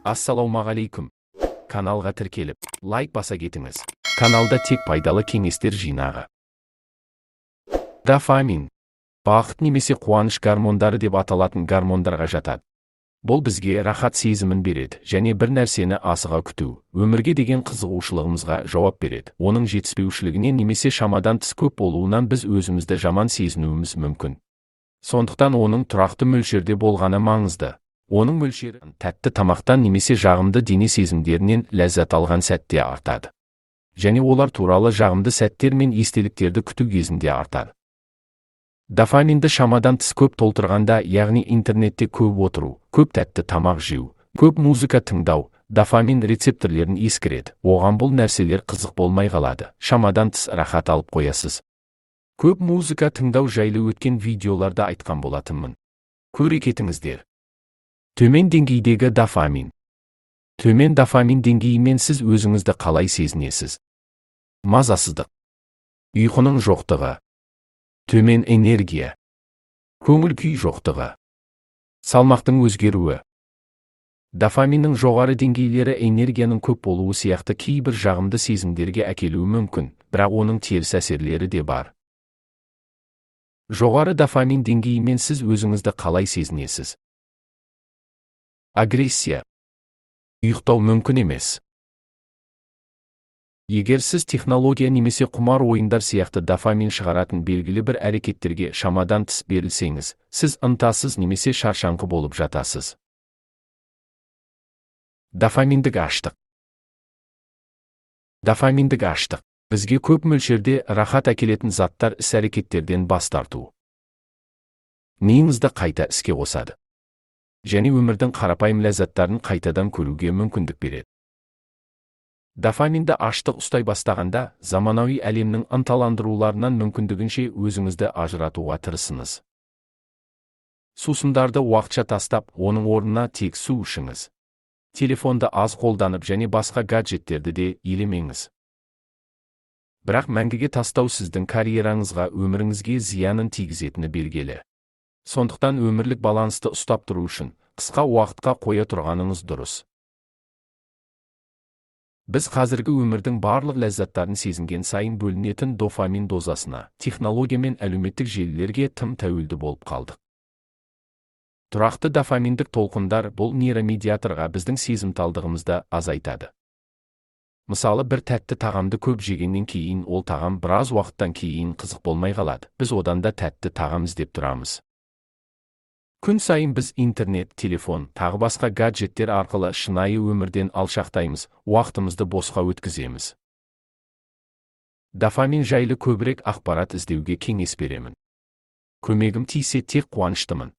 Ассалаумағалейкум. Каналға тіркеліп, лайк баса кетіңіз. Каналда тек пайдалы кеңестер жинағы. Дофамин. Бақыт немесе қуаныш гормондары деп аталатын гормондарға жатады. Бұл бізге рахат сезімін береді және бір нәрсені асыға күту, өмірге деген қызығушылығымызға жауап береді. Оның жетіспеушілігінен немесе шамадан тыс көп болуынан біз өзімізді жаман сезінуіміз мүмкін. Сондықтан оның тұрақты мөлшерде болғаны маңызды. Оның мөлшері тәтті тамақтан немесе жағымды дене сезімдерінен ләззат алған сәтте артады. Және олар туралы жағымды сәттер мен естеліктерді күту кезінде артады. Дофаминді шамадан тыс көп толтырғанда, яғни интернетте көп отыру, көп тәтті тамақ жеу, көп музыка тыңдау, дофамин рецепторлерін ескіреді. Оған бұл нәрселер қызық болмай қалады. Шамадан тыс рахат алып қоясыз. Көп музыка тыңдау жайлы өткен видеоларда айтқан болатынмын. Көре кетіңіздер. Төмен деңгейдегі дофамин. Төмен дофамин деңгейімен сіз өзіңізді қалай сезінесіз? Мазасыздық. Ұйқының жоқтығы. Төмен энергия. Көңіл күй жоқтығы. Салмақтың өзгеруі. Дофаминнің жоғары деңгейлері энергияның көп болуы сияқты кейбір жағымды сезімдерге әкелуі мүмкін, бірақ оның теріс әсерлері де бар. Жоғары дофамин деңгейімен сіз өзіңізді қалай сезінесіз? Агрессия. Ұйықтау мүмкін емес. Егер сіз технология немесе құмар ойындар сияқты дофамин шығаратын белгілі бір әрекеттерге шамадан тыс берілсеңіз, сіз ынтасыз немесе шаршаңқы болып жатасыз. Дофаминдік аштық. Дофаминдік аштық. Бізге көп мөлшерде рахат әкелетін заттар іс-әрекеттерден бас тарту. Миымызды қайта іске қосады. Және өмірдің қарапайым ләззаттарын қайтадан көруге мүмкіндік береді. Дофаминді аштық ұстай бастағанда, заманауи әлемнің ынталандыруларынан мүмкіндігінше өзіңізді ажыратуға тырысыңыз. Сусындарды уақытша тастап, оның орнына тек су ішіңіз. Телефонды аз қолданып және басқа гаджеттерді де елемеңіз. Бірақ мәңгіге тастау сіздің карьераңызға, өміріңізге зиянын тигізетіні белгілі. Сондықтан өмірлік балансты ұстап тұру үшін қысқа уақытқа қоя тұрғаныңыз дұрыс. Біз қазіргі өмірдің барлық ләззаттарын сезінген сайын бөлінетін дофамин дозасына, технология мен әлеуметтік желілерге тым тәуелді болып қалдық. Тұрақты дофаминдік толқындар бұл нейромедиаторға біздің сезімталдығымызды азайтады. Мысалы, бір тәтті тағамды көп жегеннен кейін ол тағам біраз уақыттан кейін қызық болмай қалады. Біз одан да тәтті тағам іздеп тұрамыз. Күн сайын біз интернет, телефон, тағы басқа гаджеттер арқылы шынайы өмірден алшақтаймыз, уақытымызды босқа өткіземіз. Дофамин жайлы көбірек ақпарат іздеуге кеңес беремін. Көмегім тисе тек қуаныштымын.